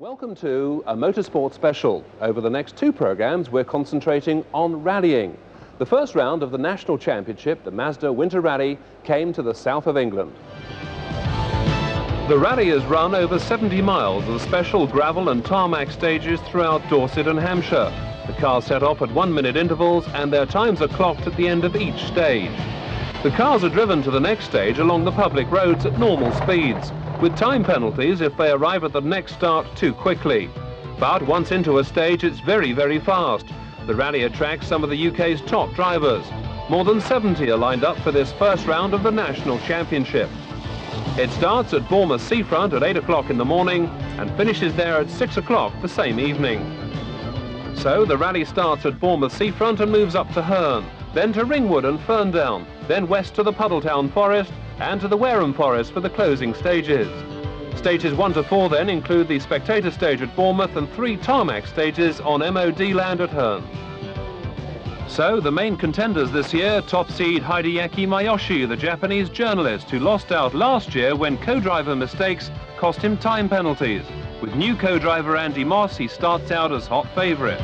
Welcome to a motorsport special. Over the next two programs, we're concentrating on rallying. The first round of the National Championship, the Mazda Winter Rally, came to the south of England. The rally is run over 70 miles of special gravel and tarmac stages throughout Dorset and Hampshire. The cars set off at 1-minute intervals and their times are clocked at the end of each stage. The cars are driven to the next stage along the public roads at normal speeds, with time penalties if they arrive at the next start too quickly. But once into a stage, it's very, very fast. The rally attracts some of the UK's top drivers. More than 70 are lined up for this first round of the National Championship. It starts at Bournemouth Seafront at 8 o'clock in the morning and finishes there at 6 o'clock the same evening. So the rally starts at Bournemouth Seafront and moves up to Herne, then to Ringwood and Ferndown, then west to the Puddletown Forest and to the Wareham Forest for the closing stages. Stages 1 to 4 then include the spectator stage at Bournemouth and 3 tarmac stages on MOD land at Herne. So the main contenders this year, top seed Hideaki Mayoshi, the Japanese journalist who lost out last year when co-driver mistakes cost him time penalties. With new co-driver Andy Moss, he starts out as hot favourite.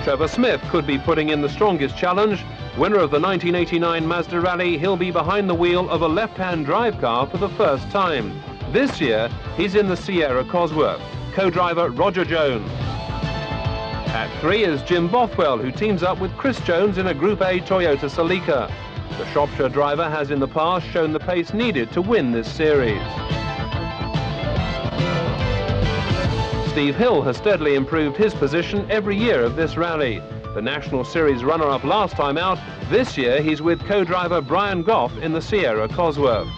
Trevor Smith could be putting in the strongest challenge. Winner of the 1989 Mazda Rally, he'll be behind the wheel of a left-hand drive car for the first time. This year, he's in the Sierra Cosworth. Co-driver Roger Jones. At 3 is Jim Bothwell, who teams up with Chris Jones in a Group A Toyota Celica. The Shropshire driver has in the past shown the pace needed to win this series. Steve Hill has steadily improved his position every year of this rally. The National Series runner-up last time out, this year he's with co-driver Brian Goff in the Sierra Cosworth.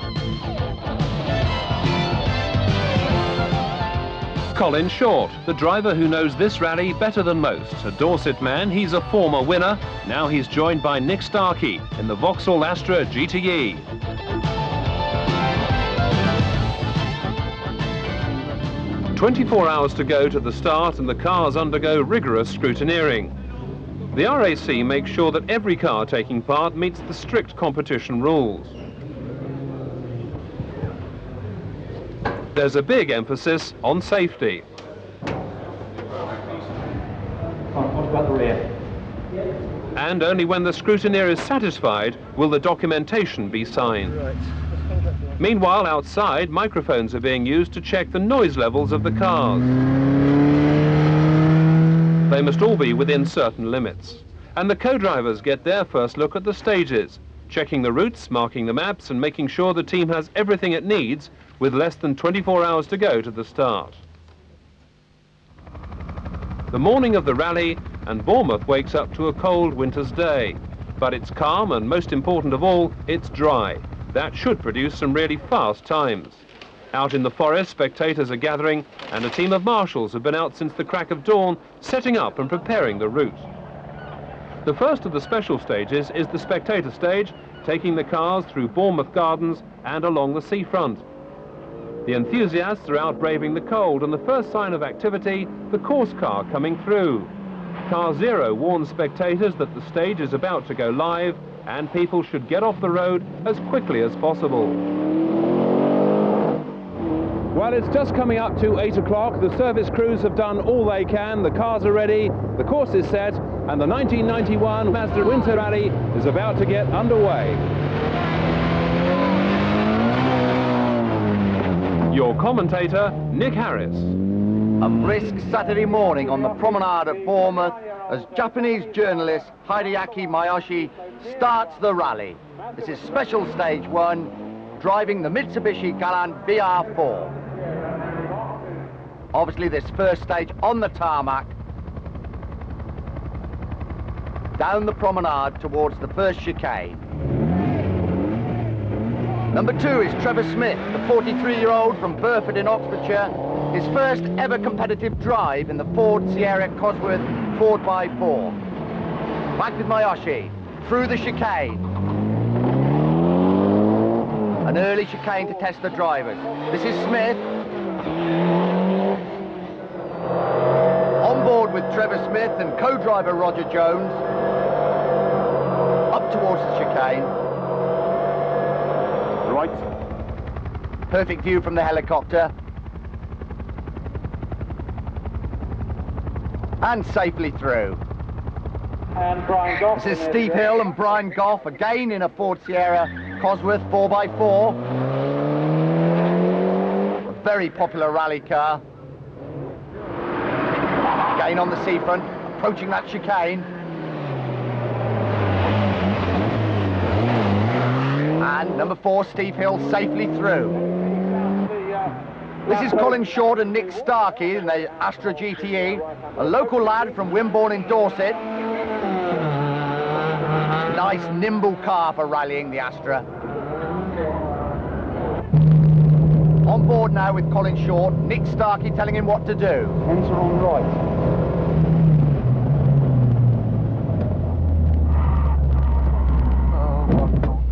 Colin Short, the driver who knows this rally better than most. A Dorset man, he's a former winner. Now he's joined by Nick Starkey in the Vauxhall Astra GTE. "24 hours to go to the start and the cars undergo rigorous scrutineering. The RAC makes sure that every car taking part meets the strict competition rules. There's a big emphasis on safety. And only when the scrutineer is satisfied will the documentation be signed. Meanwhile, outside, microphones are being used to check the noise levels of the cars. They must all be within certain limits. And the co-drivers get their first look at the stages, checking the routes, marking the maps, and making sure the team has everything it needs with less than 24 hours to go to the start. The morning of the rally, and Bournemouth wakes up to a cold winter's day. But it's calm, and most important of all, it's dry. That should produce some really fast times. Out in the forest, spectators are gathering, and a team of marshals have been out since the crack of dawn, setting up and preparing the route. The first of the special stages is the spectator stage, taking the cars through Bournemouth Gardens and along the seafront. The enthusiasts are out braving the cold, and the first sign of activity, the course car coming through. Car 0 warns spectators that the stage is about to go live, and people should get off the road as quickly as possible. Well, it's just coming up to 8 o'clock. The service crews have done all they can. The cars are ready, the course is set, and the 1991 Mazda Winter Rally is about to get underway. Your commentator, Nick Harris. A brisk Saturday morning on the promenade at Bournemouth as Japanese journalist Hideaki Mayoshi starts the rally. This is special stage 1, driving the Mitsubishi Galant BR4. Obviously this first stage on the tarmac, down the promenade towards the first chicane. Number 2 is Trevor Smith, the 43-year-old from Burford in Oxfordshire. His first ever competitive drive in the Ford Sierra Cosworth 4x4. Back with Mayoshi, through the chicane. An early chicane to test the drivers. This is Smith. On board with Trevor Smith and co-driver Roger Jones. Up towards the chicane. Right. Perfect view from the helicopter. And safely through. And Brian Goff. This is Steve Hill and Brian Goff, again in a Ford Sierra Cosworth 4x4. A very popular rally car. Again on the seafront, approaching that chicane. And number 4, Steve Hill, safely through. This is Colin Short and Nick Starkey in the Astra GTE, a local lad from Wimborne in Dorset. Nice, nimble car for rallying the Astra. On board now with Colin Short, Nick Starkey telling him what to do. Enter on right.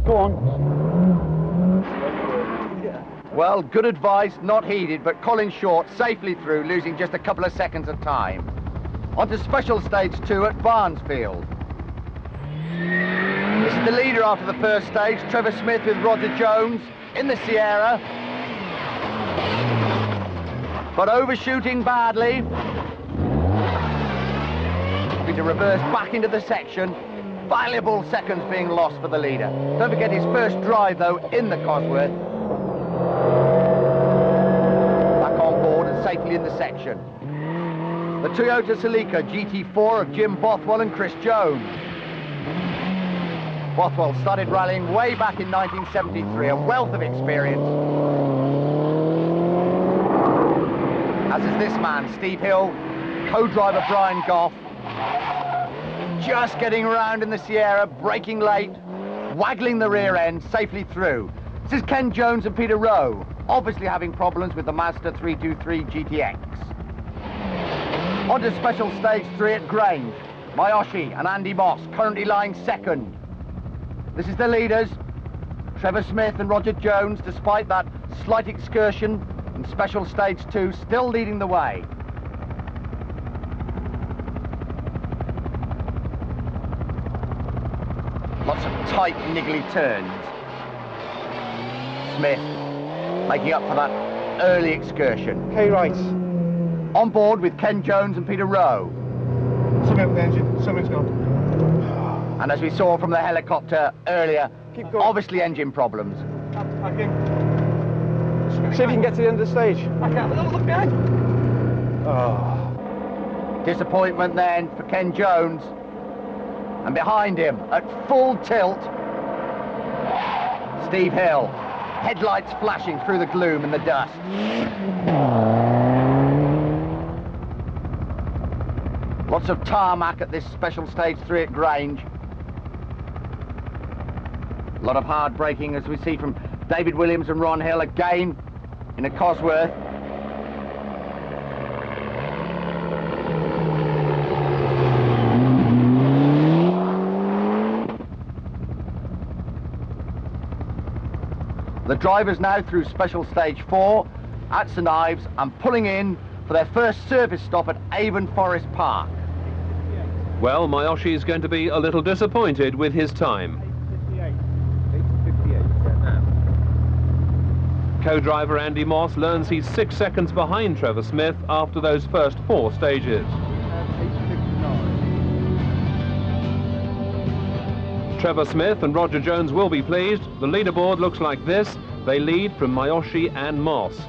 Go on. Well, good advice, not heeded, but Colin Short safely through, losing just a couple of seconds of time. On to special stage 2 at Barnesfield. This is the leader after the first stage, Trevor Smith with Roger Jones in the Sierra. But overshooting badly. Having to reverse back into the section. Valuable seconds being lost for the leader. Don't forget his first drive, though, in the Cosworth. Back on board and safely in the section. The Toyota Celica GT4 of Jim Bothwell and Chris Jones. Bothwell started rallying way back in 1973, a wealth of experience. As is this man, Steve Hill, co-driver Brian Goff. Just getting around in the Sierra, braking late, waggling the rear end, safely through. This is Ken Jones and Peter Rowe, obviously having problems with the Mazda 323 GTX. On to special stage 3 at Grange. Miyoshi and Andy Moss currently lying second. This is the leaders, Trevor Smith and Roger Jones, despite that slight excursion in special stage 2, still leading the way. Lots of tight, niggly turns. Smith making up for that early excursion. Okay, right. On board with Ken Jones and Peter Rowe. Something up with the engine, something's gone. And as we saw from the helicopter earlier, Keep going. obviously engine problems. I can... See if you can get to the end of the stage. I can't, look behind. Oh. Disappointment then for Ken Jones. And behind him, at full tilt, Steve Hill. Headlights flashing through the gloom and the dust. Lots of tarmac at this special stage 3 at Grange. A lot of hard braking, as we see from David Williams and Ron Hill, again in a Cosworth. The drivers now through special stage 4 at St Ives and pulling in for their first service stop at Avon Forest Park. Well, Miyoshi is going to be a little disappointed with his time. 8:58. Co-driver Andy Moss learns he's 6 seconds behind Trevor Smith after those first 4 stages. 8:59. Trevor Smith and Roger Jones will be pleased. The leaderboard looks like this. They lead from Miyoshi and Moss.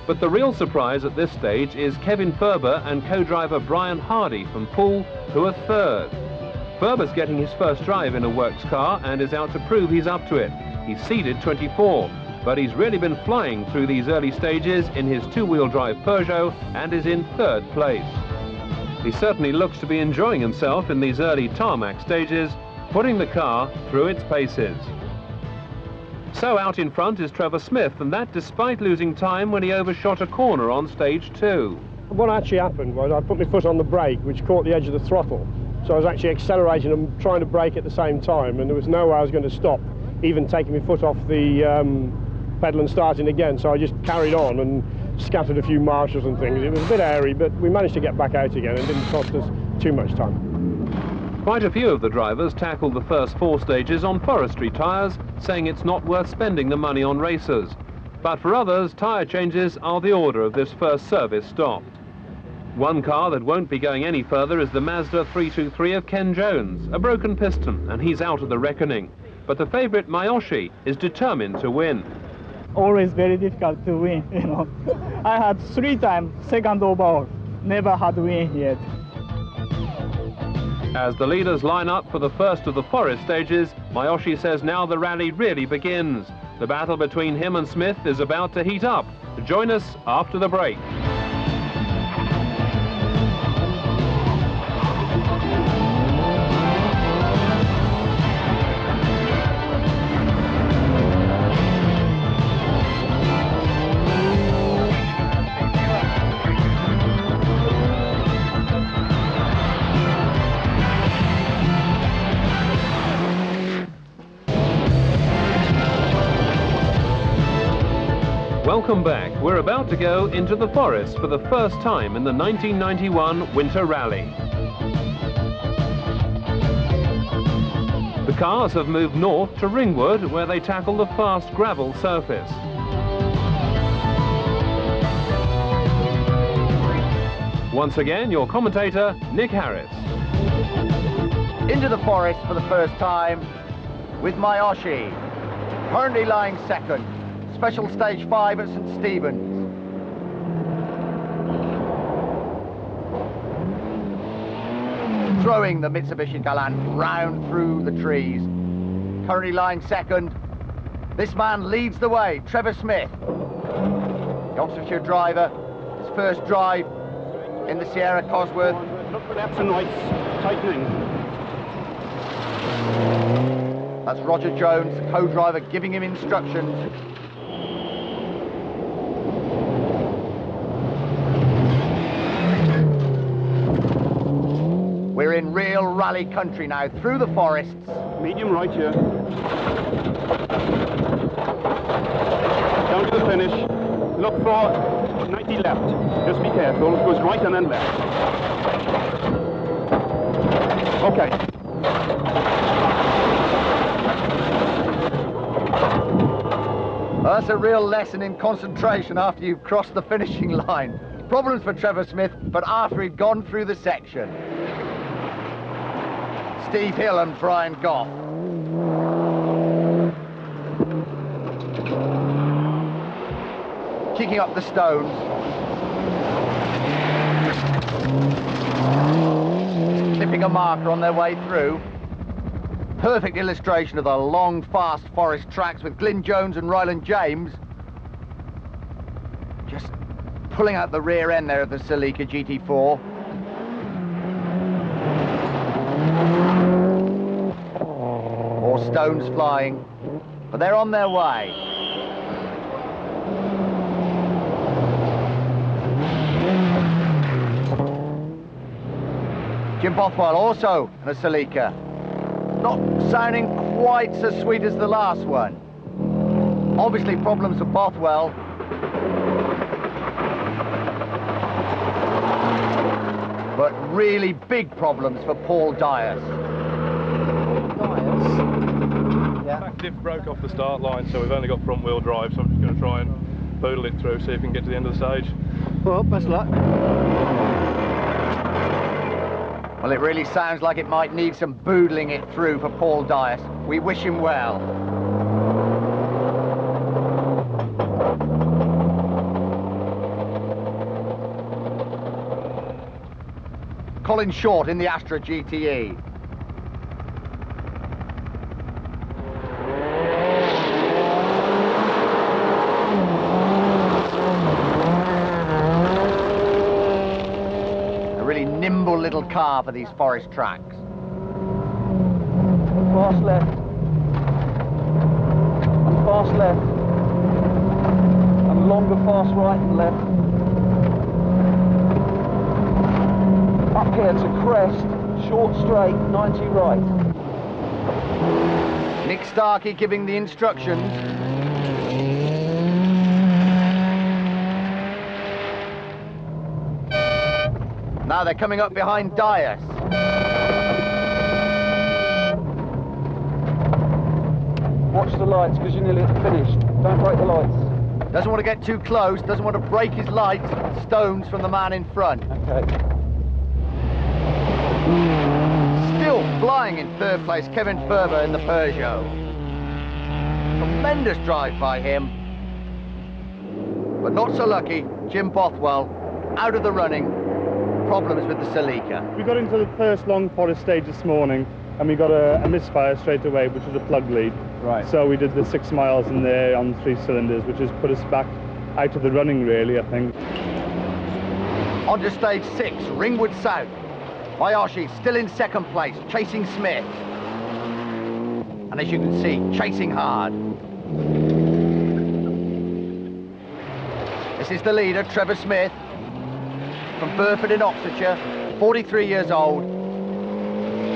But the real surprise at this stage is Kevin Ferber and co-driver Brian Hardy from Poole, who are third. Ferber's getting his first drive in a works car and is out to prove he's up to it. He's seeded 24, but he's really been flying through these early stages in his two-wheel drive Peugeot and is in 3rd place. He certainly looks to be enjoying himself in these early tarmac stages, putting the car through its paces. So out in front is Trevor Smith, and that despite losing time when he overshot a corner on stage 2. What actually happened was I put my foot on the brake, which caught the edge of the throttle. So I was actually accelerating and trying to brake at the same time, and there was no way I was going to stop, even taking my foot off the pedal and starting again. So I just carried on and scattered a few marshals and things. It was a bit airy, but we managed to get back out again and it didn't cost us too much time. Quite a few of the drivers tackled the first 4 stages on forestry tyres, saying it's not worth spending the money on racers. But for others, tyre changes are the order of this first service stop. One car that won't be going any further is the Mazda 323 of Ken Jones, a broken piston, and he's out of the reckoning. But the favourite Mayoshi is determined to win. Always very difficult to win, you know. I had 3 times second overall, never had win yet. As the leaders line up for the first of the forest stages, Mayoshi says now the rally really begins. The battle between him and Smith is about to heat up. Join us after the break. Welcome back. We're about to go into the forest for the first time in the 1991 Winter Rally. The cars have moved north to Ringwood, where they tackle the fast gravel surface. Once again, your commentator, Nick Harris. Into the forest for the first time with Mayoshi, currently lying second. Special Stage 5 at St Stephen's. Throwing the Mitsubishi Galant round through the trees. Currently lying second. This man leads the way, Trevor Smith. The Oxfordshire driver, his first drive in the Sierra Cosworth. Look for lefts and rights, tightening. That's Roger Jones, the co-driver, giving him instructions. We're in real rally country now, through the forests. Medium right here. Down to the finish. Look for 90 left. Just be careful. It goes right and then left. Okay. Well, that's a real lesson in concentration after you've crossed the finishing line. Problems for Trevor Smith, but after he'd gone through the section. Steve Hill and Brian Goff. Kicking up the stones. Clipping a marker on their way through. Perfect illustration of the long, fast forest tracks with Glyn Jones and Ryland James. Just pulling out the rear end there of the Celica GT4. More stones flying, but they're on their way. Jim Bothwell also in a Celica. Not sounding quite so sweet as the last one. Obviously problems for Bothwell. But really big problems for Paul Dyers. Back diff broke off the start line, so we've only got front wheel drive, so I'm just going to try and poodle it through, see if we can get to the end of the stage. Well, best luck. Well, it really sounds like it might need some boodling it through for Paul Dyers. We wish him well. Colin Short in the Astra GTE. Nimble little car for these forest tracks. Fast left. And fast left. And longer fast right and left. Up here to crest, short straight, 90 right. Nick Starkey giving the instructions. Now they're coming up behind Dyers. Watch the lights because you're nearly at the finish. Don't break the lights. Doesn't want to get too close, doesn't want to break his lights, stones from the man in front. Okay. Still flying in third place, Kevin Ferber in the Peugeot. Tremendous drive by him. But not so lucky, Jim Bothwell out of the running. Problems with the Celica. We got into the first long forest stage this morning and we got a misfire straight away, which was a plug lead. Right. So we did the 6 miles in there on 3 cylinders, which has put us back out of the running really, I think. On to stage 6, Ringwood South. Mayoshi still in second place, chasing Smith. And as you can see, chasing hard. This is the leader, Trevor Smith, from Burford in Oxfordshire, 43 years old,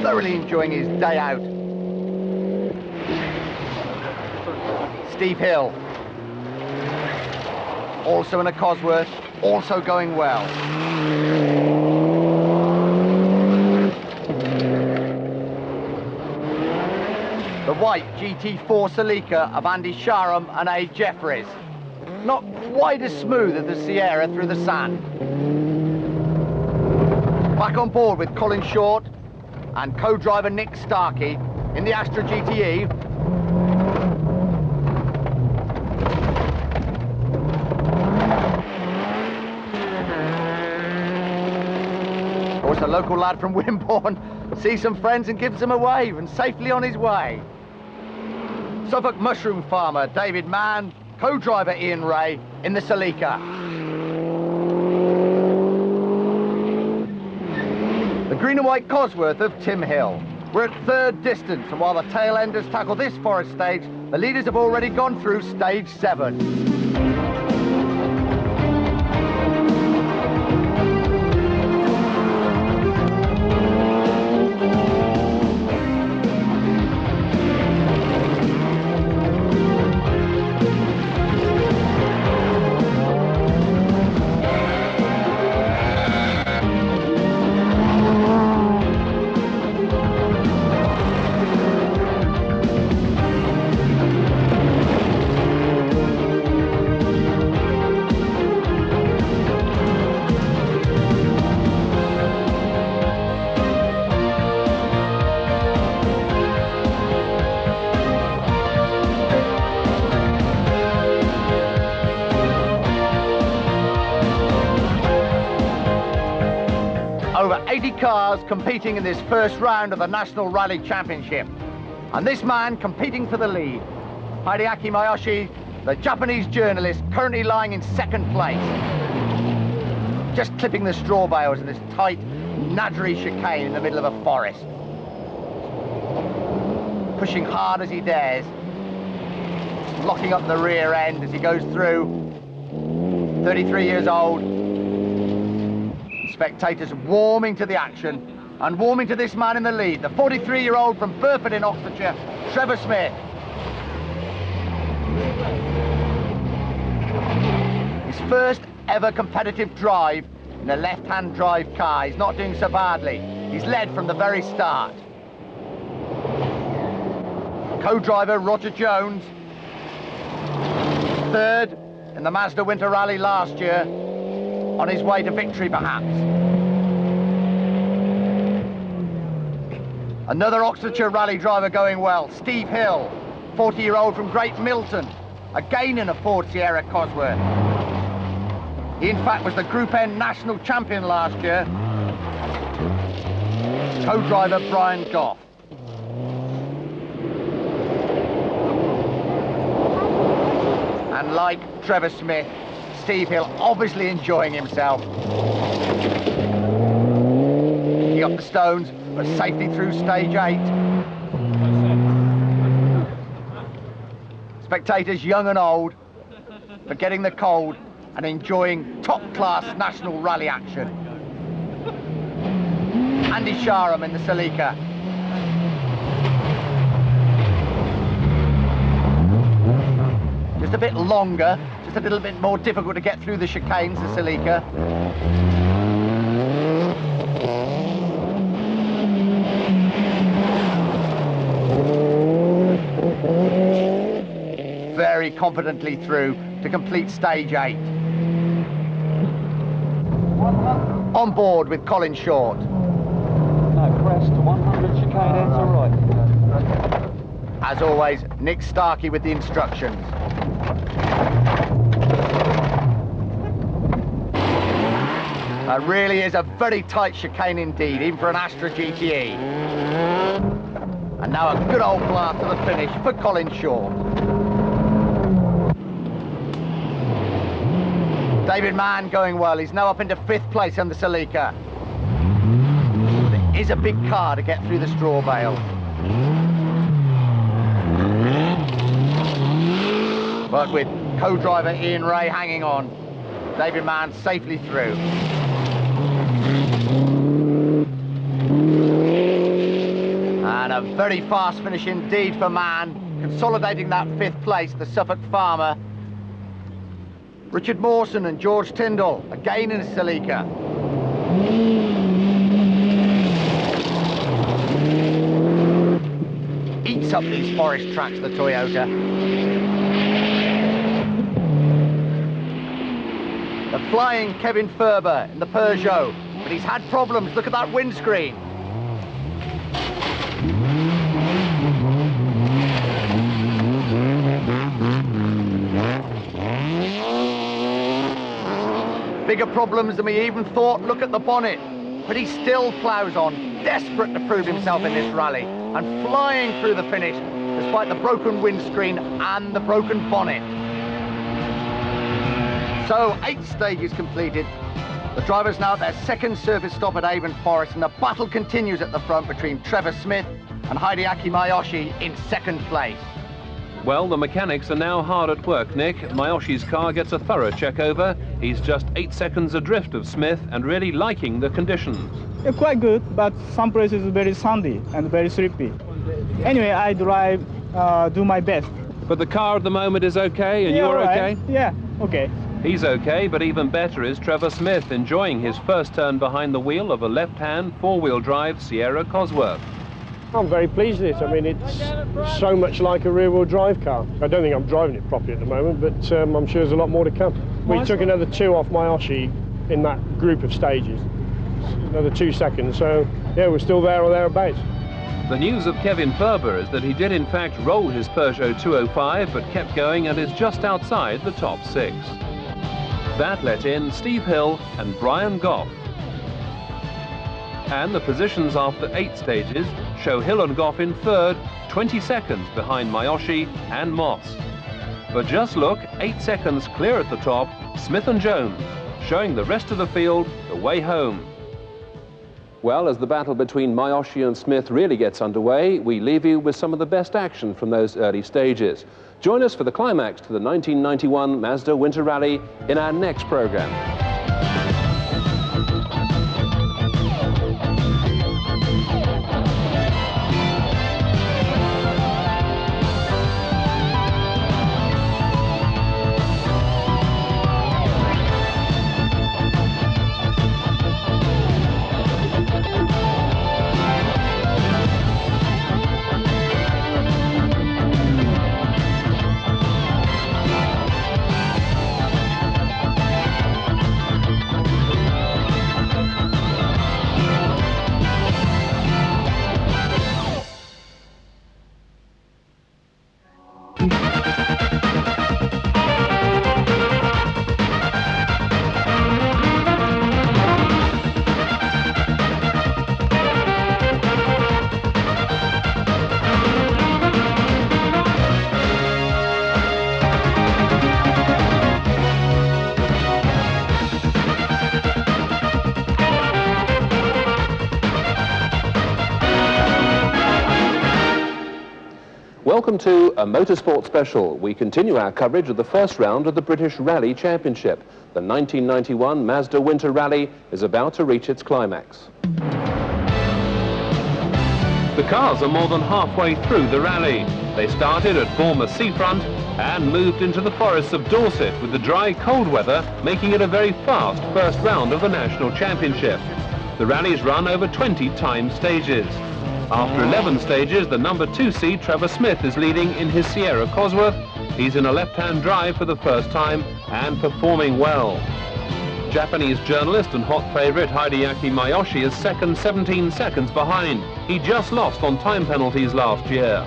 thoroughly enjoying his day out. Steve Hill, also in a Cosworth, also going well. The white GT4 Celica of Andy Sharam and A. Jeffries. Not quite as smooth as the Sierra through the sand. Back on board with Colin Short and co-driver Nick Starkey in the Astra GTE. Of course, a local lad from Wimborne sees some friends and gives them a wave and safely on his way. Suffolk mushroom farmer David Mann, co-driver Ian Ray in the Celica. The green and white Cosworth of Tim Hill. We're at third distance, and while the tail enders tackle this forest stage, the leaders have already gone through stage 7. Over 80 cars competing in this first round of the National Rally Championship. And this man competing for the lead, Hideaki Mayoshi, the Japanese journalist, currently lying in second place. Just clipping the straw bales in this tight, nadgery chicane in the middle of a forest. Pushing hard as he dares. Locking up the rear end as he goes through. 33 years old. Spectators warming to the action and warming to this man in the lead, the 43-year-old from Burford in Oxfordshire, Trevor Smith. His first ever competitive drive in a left-hand drive car. He's not doing so badly. He's led from the very start. Co-driver Roger Jones, third in the Mazda Winter Rally last year, on his way to victory perhaps. Another Oxfordshire Rally driver going well, Steve Hill, 40-year-old from Great Milton, again in a Ford Sierra Cosworth. He in fact was the Group N national champion last year. Co-driver Brian Goff. And like Trevor Smith, Steve Hill obviously enjoying himself. He got the stones, but safely through stage 8. Spectators young and old, forgetting the cold and enjoying top-class national rally action. Andy Sharam in the Celica. Just a bit longer, just a little bit more difficult to get through the chicanes, the Celica. Very confidently through, to complete stage 8. On board with Colin Short. No, crest to 100 chicane ends all right. As always, Nick Starkey with the instructions. That really is a very tight chicane indeed, even for an Astra GTE. And now a good old blast to the finish for Colin Short. David Mann going well. He's now up into 5th place on the Celica. There is a big car to get through the straw bale. But with co-driver Ian Ray hanging on, David Mann safely through. And a very fast finish indeed for Mann, consolidating that 5th place, the Suffolk farmer. Richard Mawson and George Tyndall, again in a Celica. Eats up these forest tracks, the Toyota. The flying Kevin Ferber in the Peugeot, but he's had problems. Look at that windscreen. Bigger problems than we even thought. Look at the bonnet. But he still ploughs on, desperate to prove himself in this rally, and flying through the finish, despite the broken windscreen and the broken bonnet. So 8 stages completed. The drivers now at their 2nd service stop at Avon Forest, and the battle continues at the front between Trevor Smith and Hideaki Mayoshi in 2nd place. Well, the mechanics are now hard at work, Nick. Mayoshi's car gets a thorough check over. He's just 8 seconds adrift of Smith and really liking the conditions. Yeah, quite good, but some places very sandy and very slippery. Anyway, I drive, do my best. But the car at the moment is okay, and Yeah, you're right. okay? Yeah, okay. He's okay, but even better is Trevor Smith, enjoying his first turn behind the wheel of a left-hand 4-wheel drive Sierra Cosworth. I'm very pleased with it. I mean, it's so much like a rear-wheel drive car. I don't think I'm driving it properly at the moment, but I'm sure there's a lot more to come. We took another 2 off Mayoshi in that group of stages, another 2 seconds, so yeah, we're still there or thereabouts. The news of Kevin Ferber is that he did in fact roll his Peugeot 205, but kept going and is just outside the top 6. That let in Steve Hill and Brian Goff. And the positions after 8 stages show Hill and Goff in 3rd, 20 seconds behind Mayoshi and Moss. But just look, 8 seconds clear at the top, Smith and Jones, showing the rest of the field the way home. Well, as the battle between Mayoshi and Smith really gets underway, we leave you with some of the best action from those early stages. Join us for the climax to the 1991 Mazda Winter Rally in our next programme. Welcome to a motorsport special. We continue our coverage of the first round of the British Rally Championship. The 1991 Mazda Winter Rally is about to reach its climax. The cars are more than halfway through the rally. They started at Bournemouth Seafront and moved into the forests of Dorset, with the dry, cold weather making it a very fast first round of the National Championship. The rally's run over 20 time stages. After 11 stages, the number 2 seed Trevor Smith is leading in his Sierra Cosworth, He's in a left-hand drive for the first time and performing well. Japanese journalist and hot favourite Hideaki Mayoshi is second, 17 seconds behind. He just lost on time penalties last year.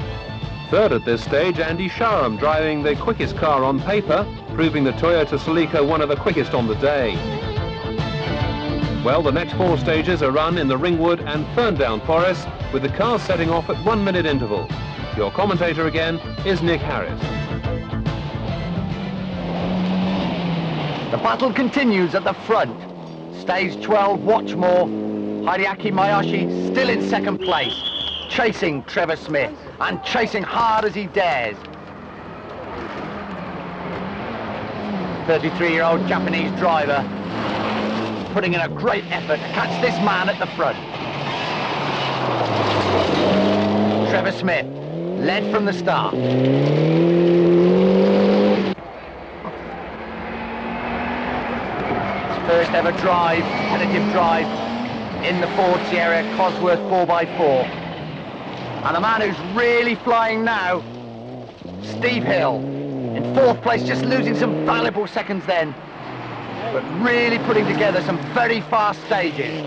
Third at this stage, Andy Sharam, driving the quickest car on paper, proving the Toyota Celica one of the quickest on the day. Well, the next 4 stages are run in the Ringwood and Ferndown forests, with the cars setting off at 1-minute intervals. Your commentator again is Nick Harris. The battle continues at the front. Stage 12, Watchmore. Hideaki Mayoshi still in second place, chasing Trevor Smith, and chasing hard as he dares. 33-year-old Japanese driver putting in a great effort to catch this man at the front. Trevor Smith led from the start. First ever drive, competitive drive in the Ford Sierra Cosworth 4x4. And the man who's really flying now, Steve Hill, in 4th place, just losing some valuable seconds then, but really putting together some very fast stages.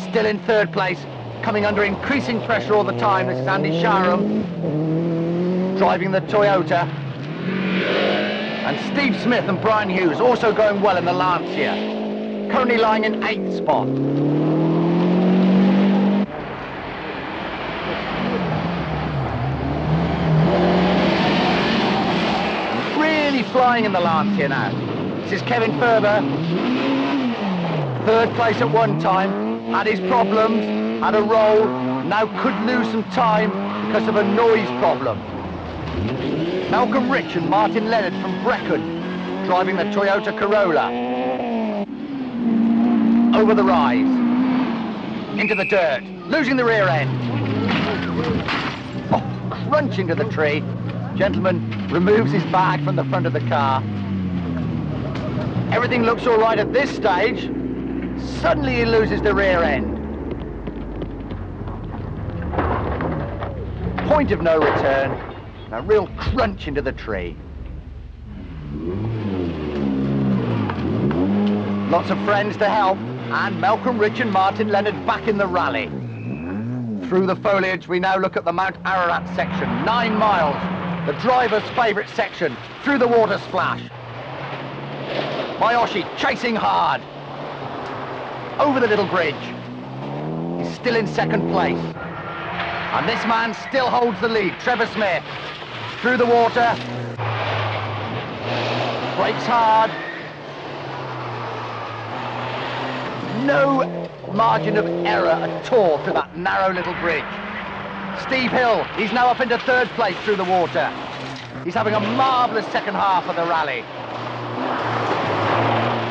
Still in 3rd place, coming under increasing pressure all the time, this is Andy Sharam, driving the Toyota. And Steve Smith and Brian Hughes also going well in the Lancia, currently lying in 8th spot. Really flying in the Lancia now. This is Kevin Ferber, 3rd place at one time, had his problems, had a roll, now could lose some time because of a noise problem. Malcolm Rich and Martin Leonard from Brecon, driving the Toyota Corolla. Over the rise, into the dirt, losing the rear end. Oh, crunch into the tree. Gentleman removes his bag from the front of the car. Everything looks all right at this stage. Suddenly he loses the rear end. Point of no return. A real crunch into the tree. Lots of friends to help, and Malcolm Rich and Martin Leonard back in the rally. Through the foliage, we now look at the Mount Ararat section, 9 miles, the driver's favourite section, through the water splash. Mayoshi chasing hard. Over the little bridge. He's still in 2nd place. And this man still holds the lead, Trevor Smith. Through the water, brakes hard, no margin of error at all through that narrow little bridge. Steve Hill, he's now up into 3rd place through the water. He's having a marvellous second half of the rally.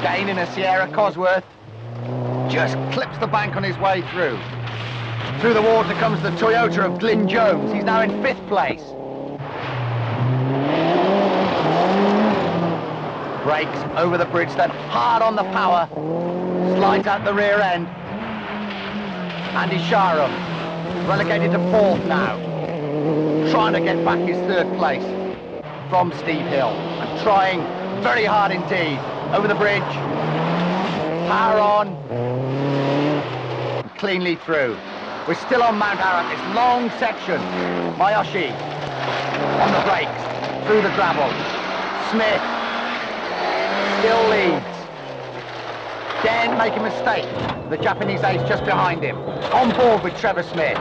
Dane in a Sierra Cosworth, just clips the bank on his way through. Through the water comes the Toyota of Glyn Jones, he's now in 5th place. Brakes over the bridge, then hard on the power, slides out the rear end. Andy Sharam, relegated to 4th now, trying to get back his 3rd place from Steve Hill, and trying very hard indeed. Over the bridge, power on, and cleanly through. We're still on Mount Ararat, this long section. Mayoshi on the brakes, through the gravel. Smith still leads. Daren't make a mistake. The Japanese ace just behind him. On board with Trevor Smith.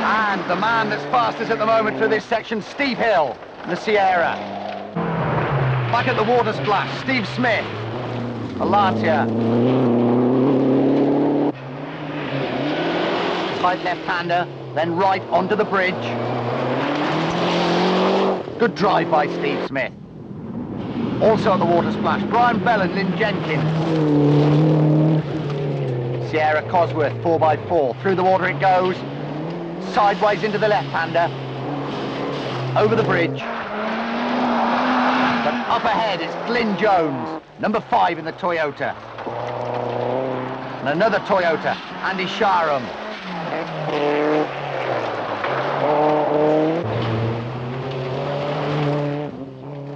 And the man that's fastest at the moment through this section, Steve Hill, the Sierra. Back at the water splash, Steve Smith, the Lancia. Tight left-hander, then right onto the bridge. Good drive by Steve Smith. Also at the water splash, Brian Bell and Lynn Jenkins. Sierra Cosworth 4x4, through the water it goes. Sideways into the left-hander. Over the bridge. But up ahead it's Glyn Jones, number 5 in the Toyota. And another Toyota, Andy Sharam.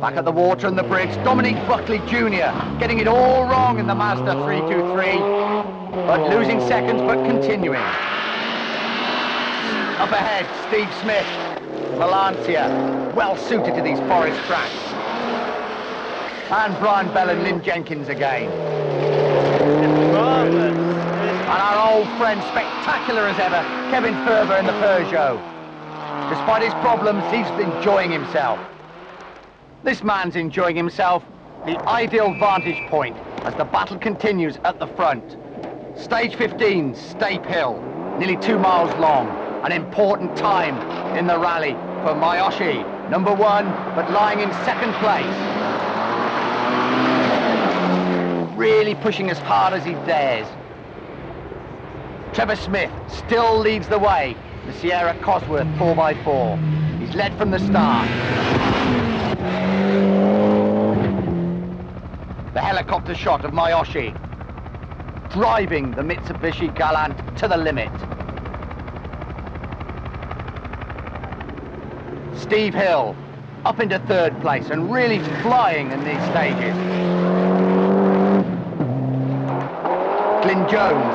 Back at the water and the bridge, Dominic Buckley Jr. getting it all wrong in the Mazda 323, but losing seconds, but continuing. Up ahead, Steve Smith, Valencia, well suited to these forest tracks. And Brian Bell and Lynn Jenkins again. And our old friend, spectacular as ever, Kevin Ferber in the Peugeot. Despite his problems, he's enjoying himself. This man's enjoying himself, the ideal vantage point as the battle continues at the front. Stage 15, Stape Hill, nearly 2 miles long, an important time in the rally for Miyoshi, number 1, but lying in 2nd place. Really pushing as hard as he dares. Trevor Smith still leads the way, the Sierra Cosworth 4x4. He's led from the start. The helicopter shot of Miyoshi, driving the Mitsubishi Galant to the limit. Steve Hill up into 3rd place and really flying in these stages. Glyn Jones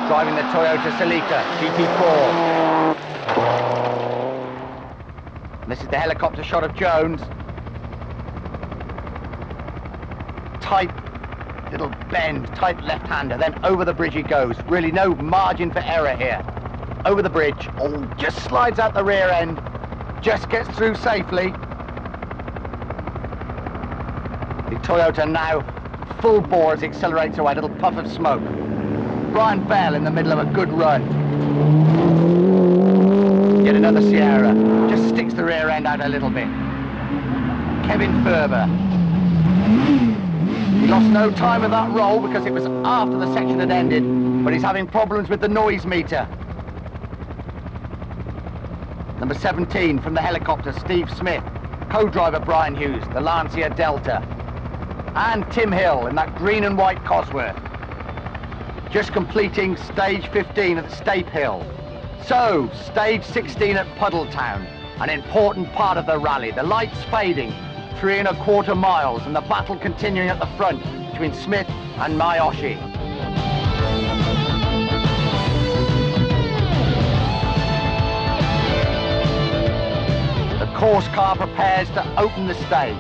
driving the Toyota Celica GT4. This is the helicopter shot of Jones. Tight little bend, tight left-hander, then over the bridge he goes. Really no margin for error here. Over the bridge, oh, just slides out the rear end, just gets through safely. The Toyota now full bore as it accelerates away, a little puff of smoke. Brian Bell in the middle of a good run. Yet another Sierra, just sticks the rear end out a little bit. Kevin Ferber. He lost no time with that roll because it was after the section had ended, but he's having problems with the noise meter. Number 17 from the helicopter, Steve Smith. Co-driver Brian Hughes, the Lancia Delta. And Tim Hill in that green and white Cosworth. Just completing stage 15 at Stape Hill. So, stage 16 at Puddletown, an important part of the rally. The lights fading, 3 1/4 miles, and the battle continuing at the front between Smith and Miyoshi. The course car prepares to open the stage.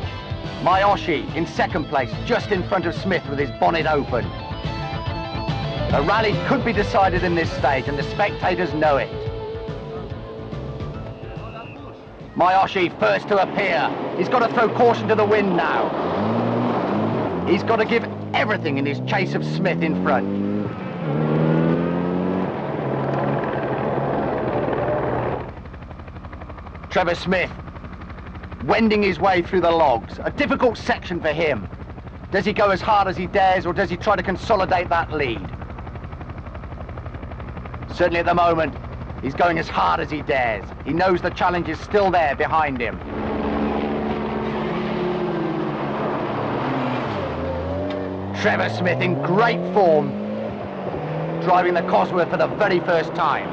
Miyoshi in 2nd place, just in front of Smith with his bonnet open. The rally could be decided in this stage, and the spectators know it. Miyoshi first to appear. He's got to throw caution to the wind now. He's got to give everything in his chase of Smith in front. Trevor Smith wending his way through the logs. A difficult section for him. Does he go as hard as he dares, or does he try to consolidate that lead? Certainly at the moment, he's going as hard as he dares. He knows the challenge is still there behind him. Trevor Smith in great form, driving the Cosworth for the very first time.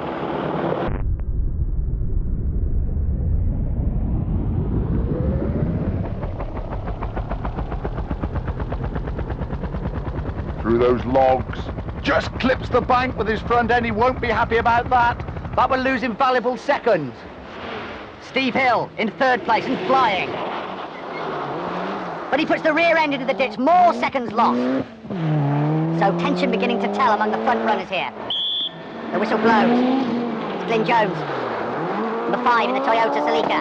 Through those logs, just clips the bank with his front end. He won't be happy about that. That will lose him valuable seconds. Steve Hill in 3rd place and flying. But he puts the rear end into the ditch, more seconds lost. So tension beginning to tell among the front runners here. The whistle blows. It's Glyn Jones, number 5 in the Toyota Celica.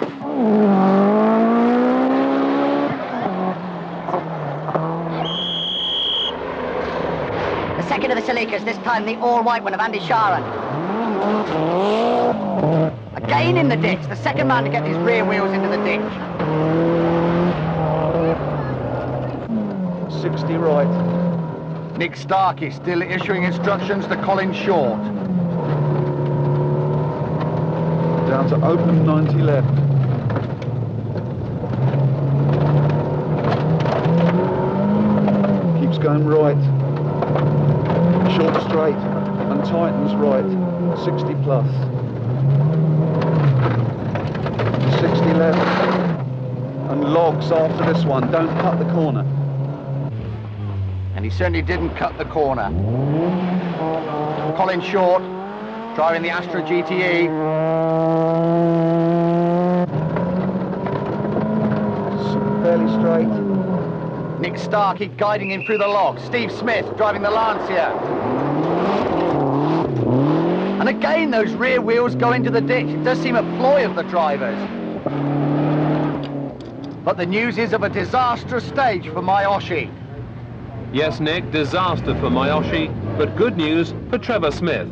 The second of the Celicas, this time the all-white one of Andy Sharan. Again in the ditch, the second man to get his rear wheels into the ditch. 60 right. Nick Starkey still issuing instructions to Colin Short. Down to open 90 left. Keeps going right, short straight, and tightens right, 60 plus, 60 left, and logs after this one, don't cut the corner. And he certainly didn't cut the corner. Colin Short, driving the Astra GTE. Fairly straight. Nick Starkey guiding him through the logs. Steve Smith driving the Lancia. And again, those rear wheels go into the ditch. It does seem a ploy of the drivers. But the news is of a disastrous stage for Mayoshi. Yes, Nick, disaster for Mayoshi, but good news for Trevor Smith.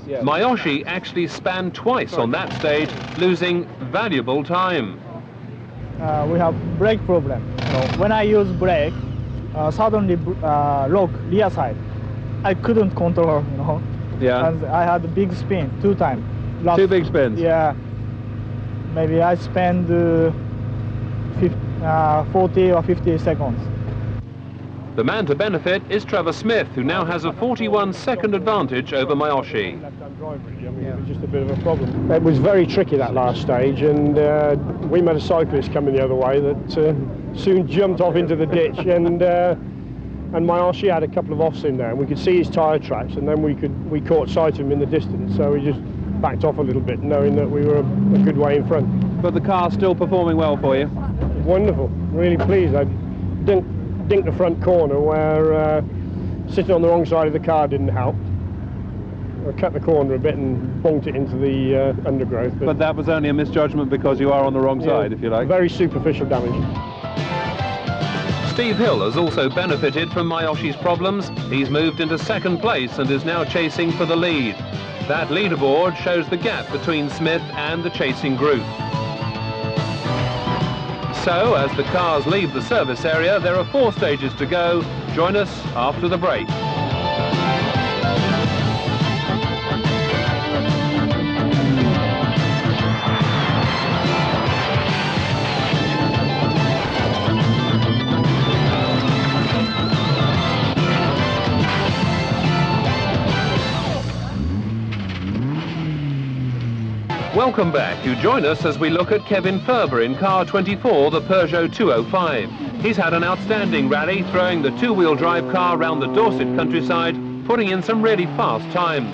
Mayoshi actually spanned twice on that stage, losing valuable time. We have brake problem. When I use brake, suddenly lock rear side. I couldn't control, Yeah. And I had a big spin 2 times. 2 big spins? Yeah. Maybe I spend 40 or 50 seconds. The man to benefit is Trevor Smith, who now has a 41-second advantage over Mayoshi. Left-hand drive, really. I mean, it was just a bit of a problem. It was very tricky, that last stage, and we met a cyclist coming the other way that soon jumped off into the ditch, and Mayoshi had a couple of offs in there, and we could see his tyre tracks, and then we caught sight of him in the distance, so we just backed off a little bit, knowing that we were a good way in front. But the car's still performing well for you? Wonderful, really pleased. I dinked the front corner where sitting on the wrong side of the car didn't help. I cut the corner a bit and bonked it into the undergrowth. But that was only a misjudgment because you are on the wrong side, if you like. Very superficial damage. Steve Hill has also benefited from Mayoshi's problems. He's moved into 2nd place and is now chasing for the lead. That leaderboard shows the gap between Smith and the chasing group. So, as the cars leave the service area, there are 4 stages to go. Join us after the break. Welcome back. You join us as we look at Kevin Ferber in car 24, the Peugeot 205. He's had an outstanding rally, throwing the 2-wheel drive car around the Dorset countryside, putting in some really fast times.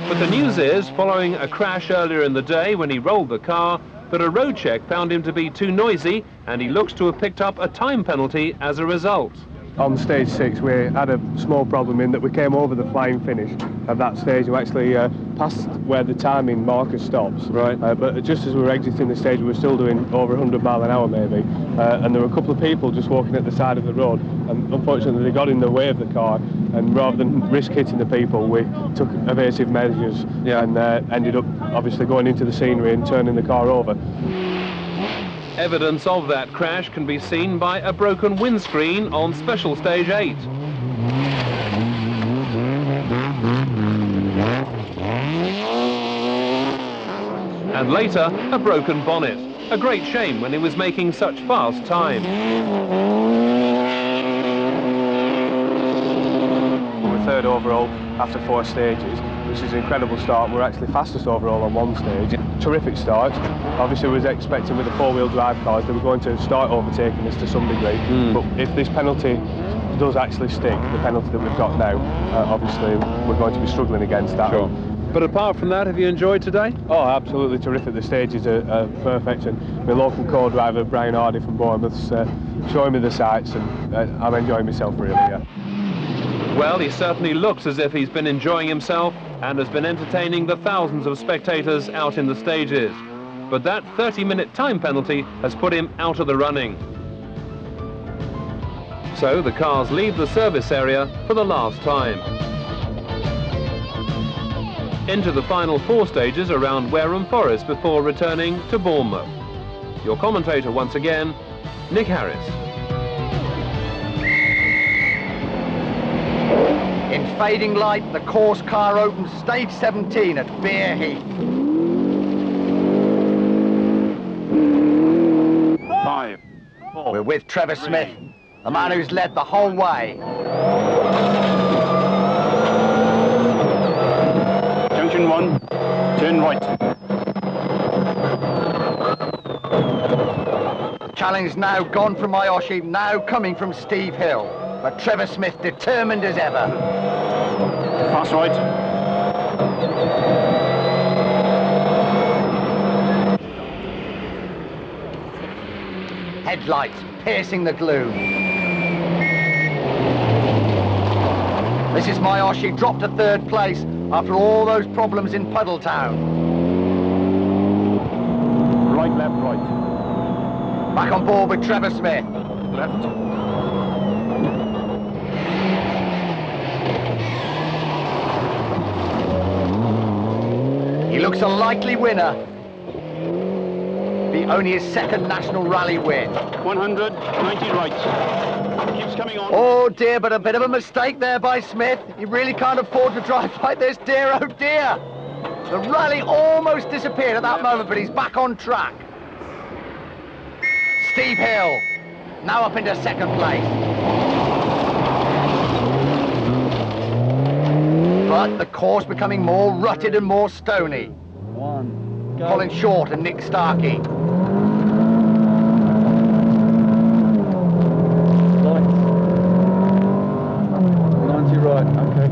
But the news is, following a crash earlier in the day when he rolled the car, that a road check found him to be too noisy, and he looks to have picked up a time penalty as a result. On stage 6 we had a small problem in that we came over the flying finish of that stage. We actually passed where the timing marker stops. Right. But just as we were exiting the stage we were still doing over 100 mile an hour maybe, and there were a couple of people just walking at the side of the road, and unfortunately they got in the way of the car, and rather than risk hitting the people we took evasive measures. Yeah. And ended up obviously going into the scenery and turning the car over. Evidence of that crash can be seen by a broken windscreen on Special Stage 8. And later, a broken bonnet. A great shame when he was making such fast time. We're 3rd overall after 4 stages, which is an incredible start. We're actually fastest overall on 1 stage. Terrific start. Obviously, we was expecting with the 4-wheel drive cars they were going to start overtaking us to some degree. But if this penalty does actually stick, the penalty that we've got now, obviously we're going to be struggling against that. Sure. But apart from that, have you enjoyed today? Oh, absolutely terrific. The stages are perfect, and my local co-driver Brian Hardy from Bournemouth's showing me the sights, and I'm enjoying myself really. Yeah. Well, he certainly looks as if he's been enjoying himself and has been entertaining the thousands of spectators out in the stages. But that 30-minute time penalty has put him out of the running. So the cars leave the service area for the last time. Into the final 4 stages around Wareham Forest before returning to Bournemouth. Your commentator once again, Nick Harris. In fading light, the course car opens stage 17 at Beer Heath. 5, 4. We're with Trevor Smith the man who's led the whole way. Junction 1, turn right. The challenge is now gone from Miyoshi, now coming from Steve Hill. But Trevor Smith determined as ever. Fast right. Headlights piercing the gloom. This is Miyoshi, dropped to third place after all those problems in Puddletown. Right, left, right. Back on board with Trevor Smith. Left. He looks a likely winner. Be only his second national rally win. 100, 90 right. Keeps coming on. Oh dear, but a bit of a mistake there by Smith. He really can't afford to drive like this, dear, oh dear. The rally almost disappeared at that moment, but he's back on track. Steve Hill, now up into second place. But the course becoming more rutted and more stony. Colin Short and Nick Starkey. Lights. 90 right, okay.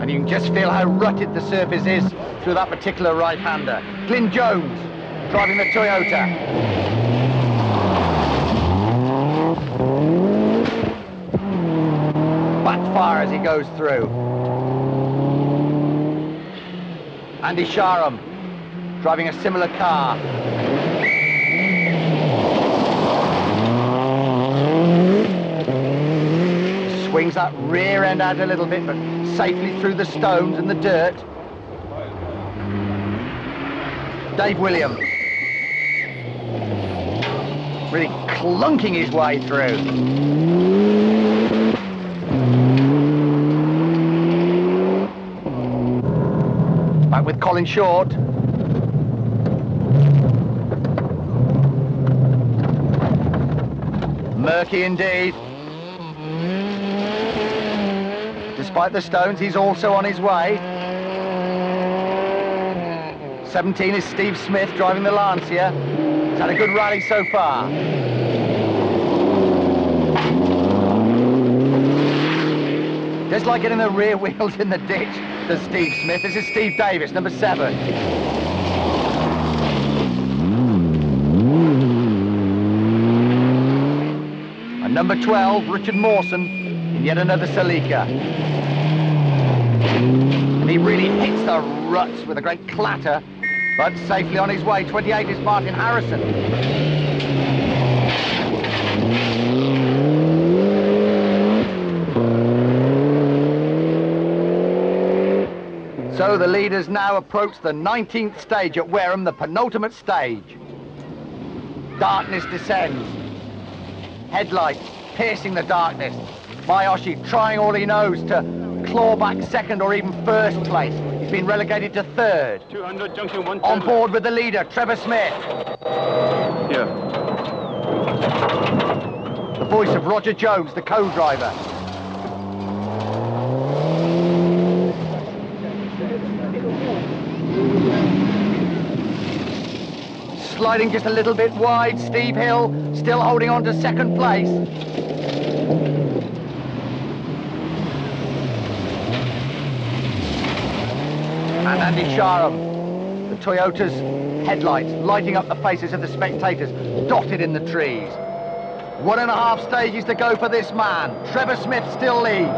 And you can just feel how rutted the surface is through that particular right-hander. Glyn Jones driving the Toyota. Backfire as he goes through. Andy Sharam driving a similar car. Swings that rear end out a little bit, but safely through the stones and the dirt. Dave Williams really clunking his way through. Back with Colin Short. Murky indeed. Despite the stones, he's also on his way. 17 is Steve Smith driving the Lancia. He's had a good rally so far. Just like getting the rear wheels in the ditch, does Steve Smith. This is Steve Davis, number 7. And number 12, Richard Mawson, in yet another Celica. And he really hits the ruts with a great clatter, but safely on his way. 28 is Martin Harrison. So the leaders now approach the 19th stage at Wareham, the penultimate stage. Darkness descends. Headlights piercing the darkness. Miyoshi trying all he knows to claw back second or even first place. He's been relegated to third. 200, junction 1. On board with the leader, Trevor Smith. Yeah. The voice of Roger Jones, the co-driver. Sliding just a little bit wide, Steve Hill still holding on to second place. And Andy Sharam, the Toyota's headlights lighting up the faces of the spectators, dotted in the trees. 1.5 stages to go for this man. Trevor Smith still leads.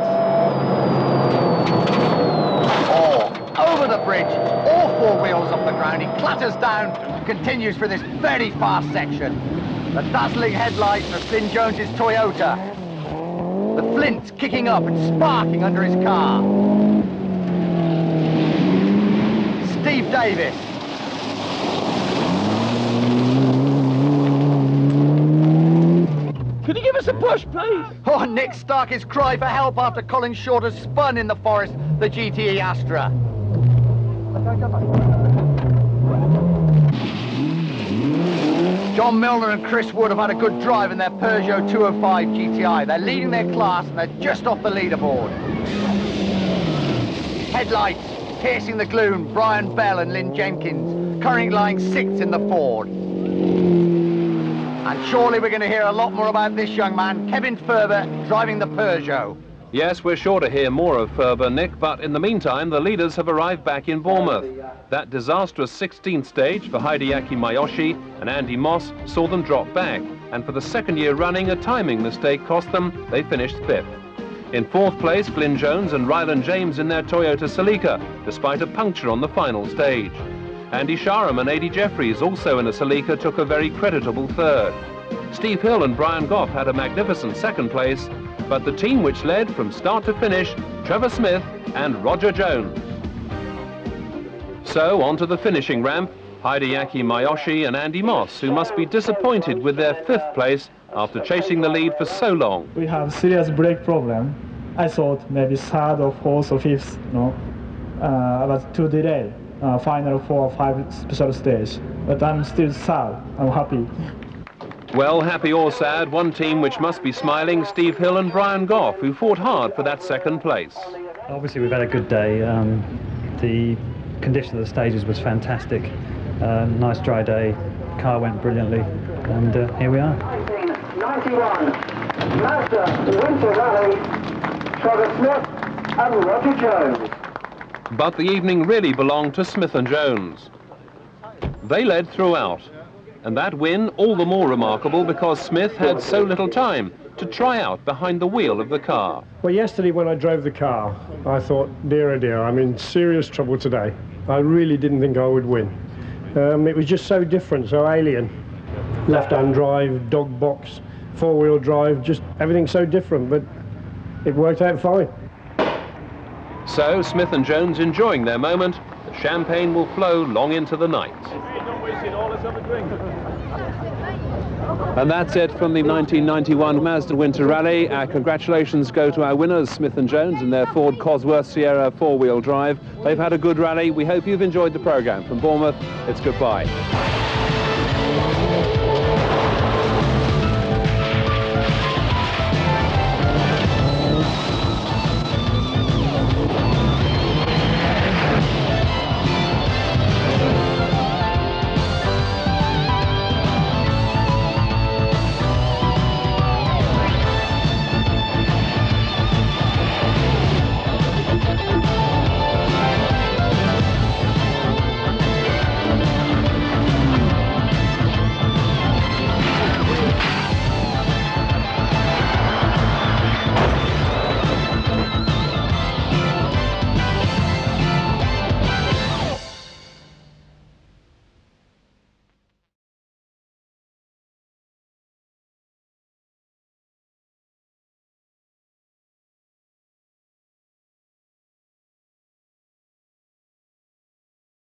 Oh, over the bridge, all 4 wheels off the ground. He clatters down, continues for this very fast section. The dazzling headlights of Glyn Jones's Toyota. The flints kicking up and sparking under his car. Steve Davis. Could you give us a push, please? Oh, Nick Starkey's cry for help after Colin Short has spun in the forest the GTE Astra. John Milner and Chris Wood have had a good drive in their Peugeot 205 GTI. They're leading their class and they're just off the leaderboard. Headlights piercing the gloom, Brian Bell and Lynn Jenkins, currently lying 6th in the Ford. And surely we're going to hear a lot more about this young man, Kevin Ferber, driving the Peugeot. Yes, we're sure to hear more of Ferber, Nick, but in the meantime, the leaders have arrived back in Bournemouth. That disastrous 16th stage for Hideaki Mayoshi and Andy Moss saw them drop back, and for the second year running, a timing mistake cost them. They finished 5th. In 4th place, Glyn Jones and Ryland James in their Toyota Celica, despite a puncture on the final stage. Andy Sharam and Adi Jeffries, also in a Celica, took a very creditable 3rd. Steve Hill and Brian Goff had a magnificent 2nd place, but the team which led from start to finish, Trevor Smith and Roger Jones. So on to the finishing ramp, Hideaki Mayoshi and Andy Moss, who must be disappointed with their 5th place after chasing the lead for so long. We have serious brake problem. I thought maybe 3rd or 4th or 5th, I was too delayed. Final 4 or 5 special stage, but I'm still sad. I'm happy. Well, happy or sad, one team which must be smiling, Steve Hill and Brian Goff, who fought hard for that 2nd place. Obviously, we've had a good day. The condition of the stages was fantastic. Nice dry day. Car went brilliantly, and here we are. 1991 Mazda Winter Rally, Trevor Smith and Roger Jones. But the evening really belonged to Smith and Jones. They led throughout, and that win all the more remarkable because Smith had so little time to try out behind the wheel of the car. Well, yesterday when I drove the car, I thought, dear oh dear, I'm in serious trouble today. I really didn't think I would win. It was just so different, so alien. Left-hand drive, dog box, 4-wheel drive, just everything so different, but it worked out fine. So Smith and Jones enjoying their moment. The champagne will flow long into the night. And that's it from the 1991 Mazda Winter Rally. Our congratulations go to our winners, Smith and Jones, and their Ford Cosworth Sierra 4-wheel drive. They've had a good rally. We hope you've enjoyed the programme. From Bournemouth, it's goodbye.